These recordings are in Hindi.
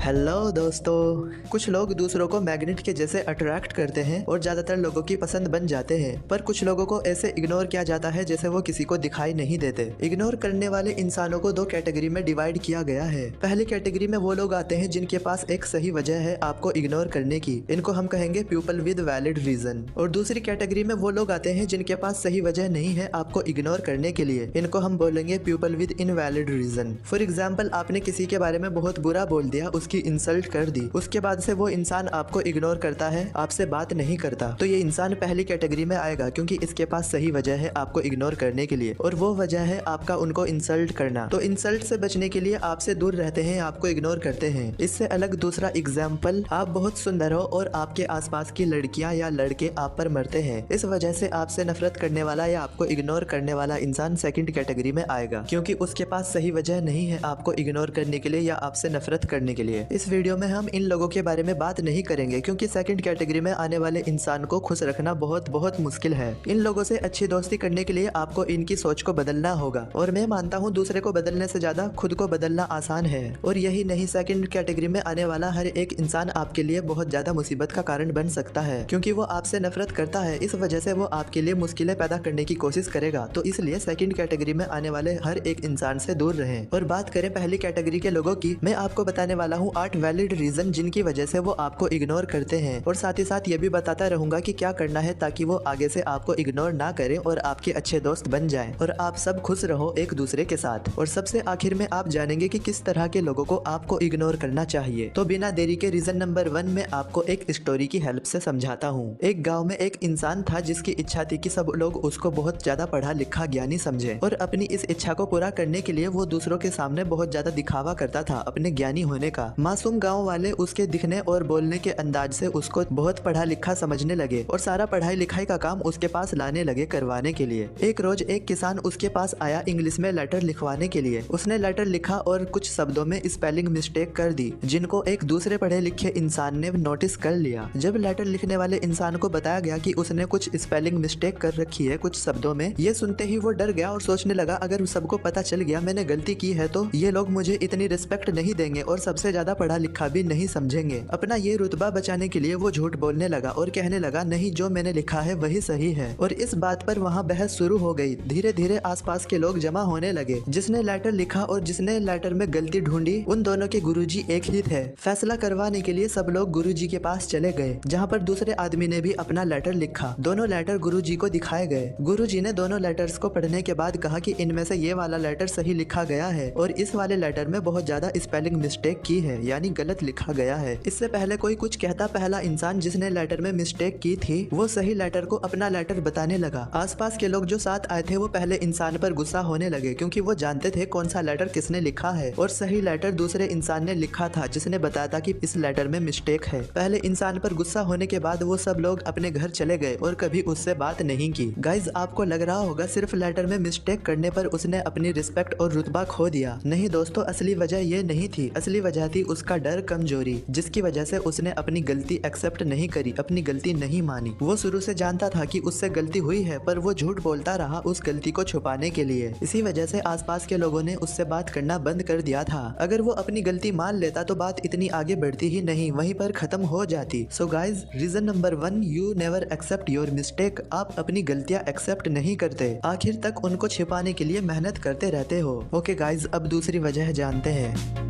हेलो दोस्तों। कुछ लोग दूसरों को मैग्नेट के जैसे अट्रैक्ट करते हैं और ज्यादातर लोगों की पसंद बन जाते हैं, पर कुछ लोगों को ऐसे इग्नोर किया जाता है जैसे वो किसी को दिखाई नहीं देते। इग्नोर करने वाले इंसानों को दो कैटेगरी में डिवाइड किया गया है। पहली कैटेगरी में वो लोग आते हैं जिनके पास एक सही वजह है आपको इग्नोर करने की, इनको हम कहेंगे पीपल विद वैलिड रीजन। और दूसरी कैटेगरी में वो लोग आते हैं जिनके पास सही वजह नहीं है आपको इग्नोर करने के लिए, इनको हम बोलेंगे people with invalid reason. For example, आपने किसी के बारे में बहुत बुरा बोल दिया, उसकी इंसल्ट कर दी, उसके बाद से वो इंसान आपको इग्नोर करता है, आपसे बात नहीं करता, तो ये इंसान पहली कैटेगरी में आएगा क्योंकि इसके पास सही वजह है आपको इग्नोर करने के लिए, और वो वजह है आपका उनको इंसल्ट करना। तो इंसल्ट से बचने के लिए आपसे दूर रहते हैं, आपको इग्नोर करते हैं। इससे अलग दूसरा एग्जाम्पल, आप बहुत सुंदर हो और आपके आसपास की लड़कियां या लड़के आप पर मरते हैं, इस वजह से आपसे नफरत करने वाला या आपको इग्नोर करने वाला इंसान सेकंड कैटेगरी में आएगा क्योंकि उसके पास सही वजह नहीं है आपको इग्नोर करने के लिए या आपसे नफरत करने के लिए। इस वीडियो में हम इन लोगों के बारे में बात नहीं करेंगे क्योंकि सेकंड कैटेगरी में आने वाले इंसान को खुश रखना बहुत बहुत मुश्किल है। इन लोगों से अच्छी दोस्ती करने के लिए आपको इनकी सोच को बदलना होगा, और मैं मानता हूँ दूसरे को बदलने से ज्यादा खुद को बदलना आसान है। और यही नहीं, सेकंड कैटेगरी में आने वाला हर एक इंसान आपके लिए बहुत ज्यादा मुसीबत का कारण बन सकता है क्योंकि वो आपसे नफरत करता है, इस वजह से वो आपके लिए मुश्किलें पैदा करने की कोशिश करेगा। तो इसलिए सेकंड कैटेगरी में आने वाले हर एक इंसान से दूर रहें। और बात करें पहली कैटेगरी के लोगों की, मैं आपको बताने वाला हूँ 8 वैलिड रीजन जिनकी वजह से वो आपको इग्नोर करते हैं, और साथ ही साथ ये भी बताता रहूंगा कि क्या करना है ताकि वो आगे से आपको इग्नोर ना करें और आपके अच्छे दोस्त बन जाएं और आप सब खुश रहो एक दूसरे के साथ। और सबसे आखिर में आप जानेंगे कि किस तरह के लोगों को आपको इग्नोर करना चाहिए। तो बिना देरी के रीजन नंबर 1 में आपको एक स्टोरी की हेल्प से समझाता हूँ। एक गाँव में एक इंसान था जिसकी इच्छा थी कि सब लोग उसको बहुत ज्यादा पढ़ा लिखा ज्ञानी समझे, और अपनी इस इच्छा को पूरा करने के लिए वो दूसरों के सामने बहुत ज्यादा दिखावा करता था अपने ज्ञानी होने का। मासूम गाँव वाले उसके दिखने और बोलने के अंदाज से उसको बहुत पढ़ा लिखा समझने लगे और सारा पढ़ाई लिखाई का काम उसके पास लाने लगे करवाने के लिए। एक रोज एक किसान उसके पास आया इंग्लिश में लेटर लिखवाने के लिए। उसने लेटर लिखा और कुछ शब्दों में स्पेलिंग मिस्टेक कर दी जिनको एक दूसरे पढ़े लिखे इंसान ने नोटिस कर लिया। जब लेटर लिखने वाले इंसान को बताया गया कि उसने कुछ स्पेलिंग मिस्टेक कर रखी है कुछ शब्दों में, ये सुनते ही वो डर गया और सोचने लगा अगर सबको पता चल गया मैंने गलती की है तो ये लोग मुझे इतनी रिस्पेक्ट नहीं देंगे और सबसे ज्यादा पढ़ा लिखा भी नहीं समझेंगे। अपना ये रुतबा बचाने के लिए वो झूठ बोलने लगा और कहने लगा नहीं, जो मैंने लिखा है वही सही है। और इस बात पर वहाँ बहस शुरू हो गई। धीरे धीरे आसपास के लोग जमा होने लगे। जिसने लेटर लिखा और जिसने लेटर में गलती ढूंढी, उन दोनों के गुरुजी एक ही थे। फैसला करवाने के लिए सब लोग गुरुजी के पास चले गए, जहाँ पर दूसरे आदमी ने भी अपना लेटर लिखा। दोनों लेटर गुरुजी को दिखाए गए। गुरुजी ने दोनों लेटर्स को पढ़ने के बाद कहा कि इनमें से ये वाला लेटर सही लिखा गया है और इस वाले लेटर में बहुत ज्यादा स्पेलिंग मिस्टेक की है, यानी गलत लिखा गया है। इससे पहले कोई कुछ कहता, पहला इंसान जिसने लेटर में मिस्टेक की थी वो सही लेटर को अपना लेटर बताने लगा। आसपास के लोग जो साथ आए थे वो पहले इंसान पर गुस्सा होने लगे क्योंकि वो जानते थे कौन सा लेटर किसने लिखा है, और सही लेटर दूसरे इंसान ने लिखा था जिसने बताया था कि इस लेटर में मिस्टेक है। पहले इंसान पर गुस्सा होने के बाद वो सब लोग अपने घर चले गए और कभी उससे बात नहीं की। गाइज, आपको लग रहा होगा सिर्फ लेटर में मिस्टेक करने पर उसने अपनी रिस्पेक्ट और रुतबा खो दिया। नहीं दोस्तों, असली वजह ये नहीं थी। असली वजह थी उसका डर, कमजोरी, जिसकी वजह से उसने अपनी गलती एक्सेप्ट नहीं करी, अपनी गलती नहीं मानी। वो शुरू से जानता था कि उससे गलती हुई है पर वो झूठ बोलता रहा उस गलती को छुपाने के लिए। इसी वजह से आसपास के लोगों ने उससे बात करना बंद कर दिया था। अगर वो अपनी गलती मान लेता तो बात इतनी आगे बढ़ती ही नहीं, वहीं पर खत्म हो जाती। So guys, reason number 1, you never accept your mistake. आप अपनी गलतियां एक्सेप्ट नहीं करते, आखिर तक उनको छिपाने के लिए मेहनत करते रहते हो। ओके गाइज, अब दूसरी वजह जानते हैं।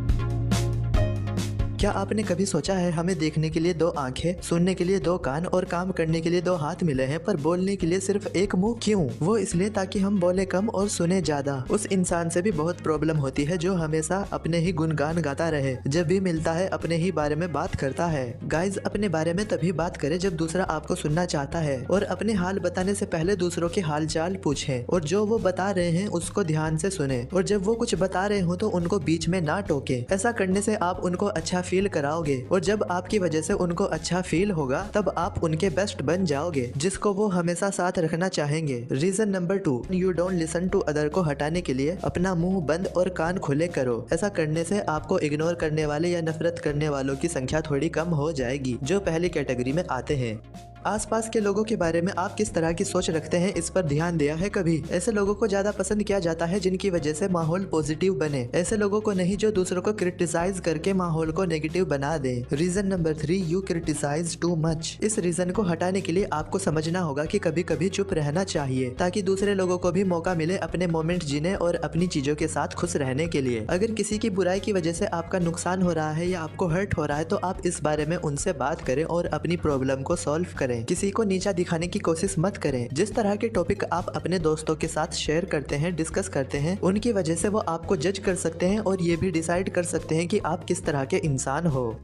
क्या आपने कभी सोचा है हमें देखने के लिए 2 आंखें, सुनने के लिए 2 कान और काम करने के लिए 2 हाथ मिले हैं, पर बोलने के लिए सिर्फ 1 मुंह क्यों? वो इसलिए ताकि हम बोले कम और सुने ज्यादा। उस इंसान से भी बहुत प्रॉब्लम होती है जो हमेशा अपने ही गुणगान गाता रहे, जब भी मिलता है अपने ही बारे में बात करता है। गाइज, अपने बारे में तभी बात करे जब दूसरा आपको सुनना चाहता है, और अपने हाल बताने से पहले दूसरों के हाल चाल पूछे, और जो वो बता रहे हैं उसको ध्यान से सुने, और जब वो कुछ बता रहे हो तो उनको बीच में ना टोके। ऐसा करने से आप उनको अच्छा फील कराओगे, और जब आपकी वजह से उनको अच्छा फील होगा तब आप उनके बेस्ट बन जाओगे, जिसको वो हमेशा साथ रखना चाहेंगे। Reason number 2, you don't listen to other को हटाने के लिए अपना मुंह बंद और कान खुले करो। ऐसा करने से आपको इग्नोर करने वाले या नफरत करने वालों की संख्या थोड़ी कम हो जाएगी जो पहली कैटेगरी में आते हैं। आसपास के लोगों के बारे में आप किस तरह की सोच रखते हैं, इस पर ध्यान दिया है कभी? ऐसे लोगों को ज्यादा पसंद किया जाता है जिनकी वजह से माहौल पॉजिटिव बने, ऐसे लोगों को नहीं जो दूसरों को क्रिटिसाइज करके माहौल को नेगेटिव बना दे। Reason number 3, you criticize too much. इस रीजन को हटाने के लिए आपको समझना होगा कि कभी कभी चुप रहना चाहिए ताकि दूसरे लोगों को भी मौका मिले अपने मोमेंट जीने और अपनी चीजों के साथ खुश रहने के लिए। अगर किसी की बुराई की वजह से आपका नुकसान हो रहा है या आपको हर्ट हो रहा है तो आप इस बारे में उनसे बात करें और अपनी प्रॉब्लम को सॉल्व करें। किसी को नीचा दिखाने की कोशिश मत करें। जिस तरह के टॉपिक आप अपने दोस्तों के साथ शेयर करते हैं, डिस्कस करते हैं, उनकी वजह से वो आपको जज कर सकते हैं और ये भी डिसाइड कर सकते हैं कि आप किस तरह के इंसान हो।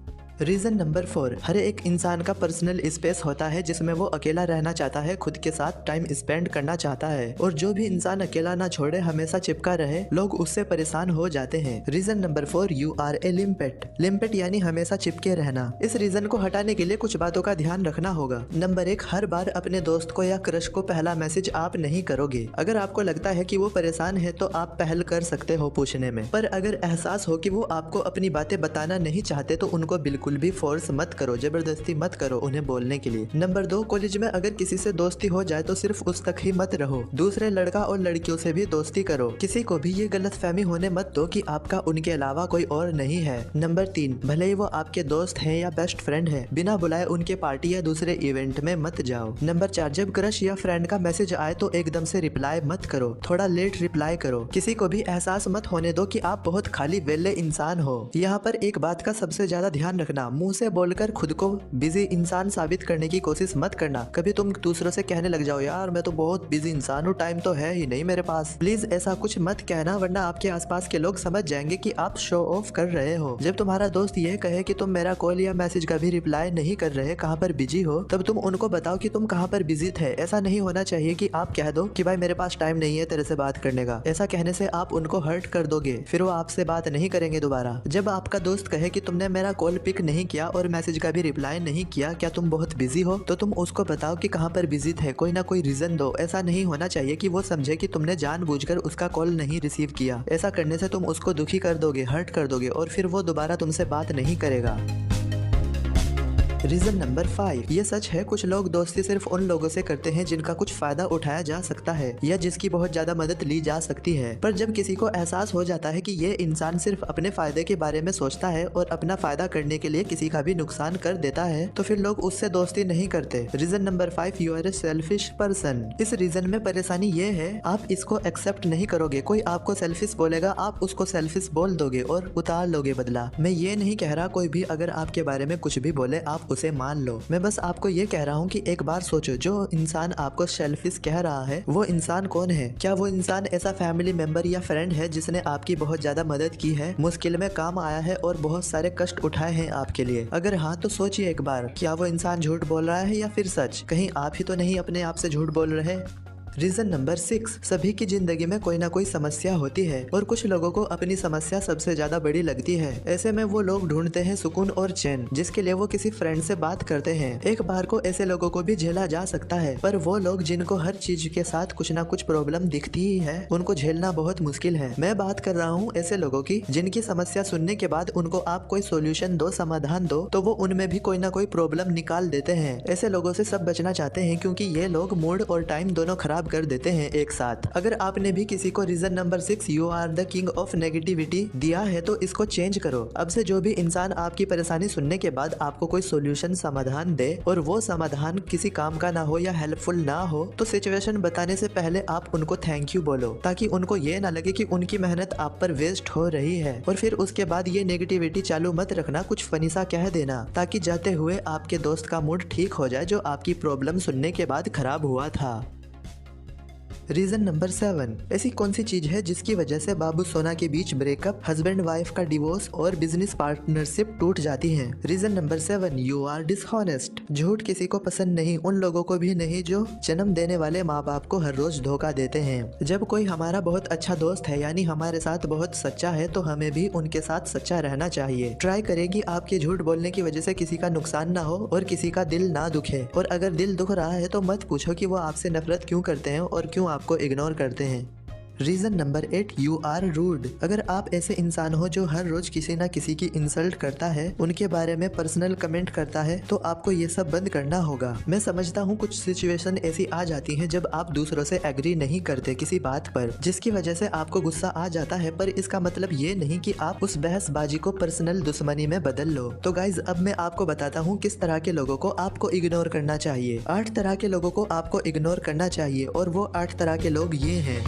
रीजन नंबर 4, हर एक इंसान का पर्सनल स्पेस होता है जिसमें वो अकेला रहना चाहता है, खुद के साथ टाइम स्पेंड करना चाहता है, और जो भी इंसान अकेला ना छोड़े, हमेशा चिपका रहे, लोग उससे परेशान हो जाते हैं। Reason number 4, you are a limpet. Limpet यानी हमेशा चिपके रहना। इस रीजन को हटाने के लिए कुछ बातों का ध्यान रखना होगा। नंबर 1, हर बार अपने दोस्त को या क्रश को पहला मैसेज आप नहीं करोगे। अगर आपको लगता है कि वो परेशान है तो आप पहल कर सकते हो पूछने में, पर अगर एहसास हो कि वो आपको अपनी बातें बताना नहीं चाहते तो उनको बिल्कुल भी फोर्स मत करो, जबरदस्ती मत करो उन्हें बोलने के लिए। नंबर 2, कॉलेज में अगर किसी से दोस्ती हो जाए तो सिर्फ उस तक ही मत रहो, दूसरे लड़का और लड़कियों से भी दोस्ती करो। किसी को भी ये गलतफहमी होने मत दो कि आपका उनके अलावा कोई और नहीं है। नंबर 3, भले ही वो आपके दोस्त हैं या बेस्ट फ्रेंड है, बिना बुलाए उनके पार्टी या दूसरे इवेंट में मत जाओ। नंबर 4, जब क्रश या फ्रेंड का मैसेज आए तो एकदम से रिप्लाई मत करो, थोड़ा लेट रिप्लाई करो। किसी को भी एहसास मत होने दो कि आप बहुत खाली वेले इंसान हो। यहाँ पर एक बात का सबसे ज्यादा ध्यान रखना, मुंह से बोलकर खुद को बिजी इंसान साबित करने की कोशिश मत करना। कभी तुम दूसरों से कहने लग जाओ, यार मैं तो बहुत बिजी इंसान हूँ, टाइम तो है ही नहीं मेरे पास। प्लीज ऐसा कुछ मत कहना, वरना आपके आसपास के लोग समझ जाएंगे कि आप शो ऑफ कर रहे हो। जब तुम्हारा दोस्त ये कहे कि तुम मेरा कॉल या मैसेज का भी रिप्लाई नहीं कर रहे, कहाँ पर बिजी हो, तब तुम उनको बताओ कि तुम कहाँ पर बिजी थे। ऐसा नहीं होना चाहिए कि आप कह दो कि भाई मेरे पास टाइम नहीं है तेरे से बात करने का। ऐसा कहने से आप उनको हर्ट कर दोगे, फिर वो आपसे बात नहीं करेंगे दोबारा। जब आपका दोस्त कहे कि तुमने मेरा कॉल पिक नहीं किया और मैसेज का भी रिप्लाई नहीं किया, क्या तुम बहुत बिजी हो, तो तुम उसको बताओ कि कहाँ पर बिजी थे, कोई ना कोई रीजन दो। ऐसा नहीं होना चाहिए कि वो समझे कि तुमने जानबूझकर उसका कॉल नहीं रिसीव किया। ऐसा करने से तुम उसको दुखी कर दोगे, हर्ट कर दोगे और फिर वो दोबारा तुमसे बात नहीं करेगा। रीजन नंबर 5, ये सच है कुछ लोग दोस्ती सिर्फ उन लोगों से करते हैं जिनका कुछ फायदा उठाया जा सकता है या जिसकी बहुत ज्यादा मदद ली जा सकती है। पर जब किसी को एहसास हो जाता है कि ये इंसान सिर्फ अपने फायदे के बारे में सोचता है और अपना फायदा करने के लिए किसी का भी नुकसान कर देता है, तो फिर लोग उससे दोस्ती नहीं करते। Reason number 5, you are a selfish person. इस रीजन में परेशानी ये है, आप इसको एक्सेप्ट नहीं करोगे। कोई आपको सेल्फिश बोलेगा, आप उसको सेल्फिश बोल दोगे और उतार लोगे बदला। मैं ये नहीं कह रहा कोई भी अगर आपके बारे में कुछ भी बोले आप उसे मान लो। मैं बस आपको ये कह रहा हूँ कि एक बार सोचो, जो इंसान आपको सेल्फिश कह रहा है वो इंसान कौन है? क्या वो इंसान ऐसा फैमिली मेंबर या फ्रेंड है जिसने आपकी बहुत ज्यादा मदद की है, मुश्किल में काम आया है और बहुत सारे कष्ट उठाए हैं आपके लिए? अगर हाँ तो सोचिए एक बार, क्या वो इंसान झूठ बोल रहा है या फिर सच? कहीं आप ही तो नहीं अपने आप से झूठ बोल रहे? रीजन नंबर 6, सभी की जिंदगी में कोई ना कोई समस्या होती है और कुछ लोगों को अपनी समस्या सबसे ज्यादा बड़ी लगती है। ऐसे में वो लोग ढूंढते हैं सुकून और चैन, जिसके लिए वो किसी फ्रेंड से बात करते हैं। एक बार को ऐसे लोगों को भी झेला जा सकता है, पर वो लोग जिनको हर चीज के साथ कुछ ना कुछ प्रॉब्लम दिखती ही है, उनको झेलना बहुत मुश्किल है। मैं बात कर रहा हूँ ऐसे लोगों की जिनकी समस्या सुनने के बाद उनको आप कोई सोल्यूशन दो, समाधान दो, तो वो उनमें भी कोई ना कोई प्रॉब्लम निकाल देते हैं। ऐसे लोगों से सब बचना चाहते हैं क्योंकि ये लोग मूड और टाइम दोनों खराब कर देते हैं एक साथ। अगर आपने भी किसी को reason number 6, you are the king of negativity दिया है तो इसको चेंज करो। अब से जो भी इंसान आपकी परेशानी सुनने के बाद आपको कोई सोल्यूशन, समाधान दे और वो समाधान किसी काम का ना हो या हेल्पफुल ना हो, तो सिचुएशन बताने से पहले आप उनको थैंक यू बोलो, ताकि उनको ये ना लगे कि उनकी मेहनत आप पर वेस्ट हो रही है। और फिर उसके बाद ये नेगेटिविटी चालू मत रखना, कुछ फनी सा कह देना ताकि जाते हुए आपके दोस्त का मूड ठीक हो जाए जो आपकी प्रॉब्लम सुनने के बाद खराब हुआ था। रीजन नंबर 7, ऐसी कौन सी चीज है जिसकी वजह से बाबू सोना के बीच ब्रेकअप, हस्बैंड वाइफ का डिवोर्स और बिजनेस पार्टनरशिप टूट जाती है? Reason number 7, you are dishonest. झूठ किसी को पसंद नहीं, उन लोगों को भी नहीं जो जन्म देने वाले माँ बाप को हर रोज धोखा देते हैं। जब कोई हमारा बहुत अच्छा दोस्त है यानी हमारे साथ बहुत सच्चा है, तो हमें भी उनके साथ सच्चा रहना चाहिए। ट्राई करेगी आपके झूठ बोलने की वजह से किसी का नुकसान ना हो और किसी का दिल ना दुखे। और अगर दिल दुख रहा है तो मत पूछो कि वो आपसे नफरत क्यों करते हैं और क्यों आपको इग्नोर करते हैं। Reason number 8, you are rude. अगर आप ऐसे इंसान हो जो हर रोज किसी न किसी की इंसल्ट करता है, उनके बारे में पर्सनल कमेंट करता है, तो आपको ये सब बंद करना होगा। मैं समझता हूँ कुछ सिचुएशन ऐसी आ जाती है जब आप दूसरों से एग्री नहीं करते किसी बात पर, जिसकी वजह से आपको गुस्सा आ जाता है, पर इसका मतलब ये नहीं कि आप उस बहसबाजी को पर्सनल दुश्मनी में बदल लो। तो गाइज अब मैं आपको बताता हूँ किस तरह के लोगों को आपको इग्नोर करना चाहिए। 8 तरह के लोगों को आपको इग्नोर करना चाहिए और वो 8 तरह के लोग ये हैं।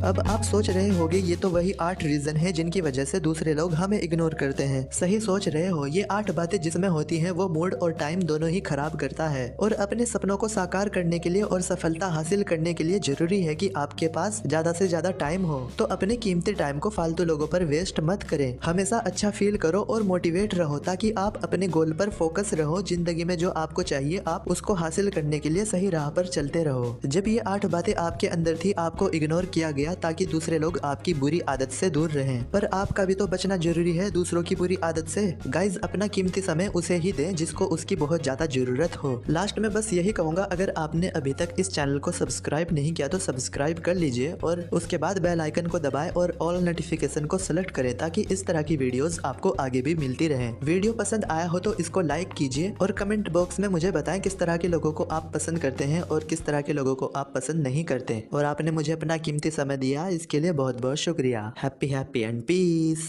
अब आप सोच रहे होंगे ये तो वही 8 रीजन है जिनकी वजह से दूसरे लोग हमें इग्नोर करते हैं। सही सोच रहे हो, ये 8 बातें जिसमें होती हैं वो मूड और टाइम दोनों ही खराब करता है। और अपने सपनों को साकार करने के लिए और सफलता हासिल करने के लिए जरूरी है कि आपके पास ज्यादा से ज्यादा टाइम हो। तो अपने कीमती टाइम को फालतू लोगों पर वेस्ट मत करें। हमेशा अच्छा फील करो और मोटिवेट रहो ताकि आप अपने गोल पर फोकस रहो। जिंदगी में जो आपको चाहिए आप उसको हासिल करने के लिए सही राह पर चलते रहो। जब ये 8 बातें आपके अंदर थी, आपको इग्नोर किया गया ताकि दूसरे लोग आपकी बुरी आदत से दूर रहें, पर आपका भी तो बचना जरूरी है दूसरों की बुरी आदत से। गाइज अपना कीमती समय उसे ही दें जिसको उसकी बहुत ज्यादा जरूरत हो। लास्ट में बस यही कहूंगा, अगर आपने अभी तक इस चैनल को सब्सक्राइब नहीं किया तो सब्सक्राइब कर लीजिए और उसके बाद बेल आइकन को दबाएं और ऑल नोटिफिकेशन को सेलेक्ट करें ताकि इस तरह की वीडियोस आपको आगे भी मिलती रहे। वीडियो पसंद आया हो तो इसको लाइक कीजिए और कमेंट बॉक्स में मुझे बताएं किस तरह के लोगों को आप पसंद करते हैं और किस तरह के लोगों को आप पसंद नहीं करते। और आपने मुझे अपना कीमती समय दिया, इसके लिए बहुत बहुत शुक्रिया। Happy and piece.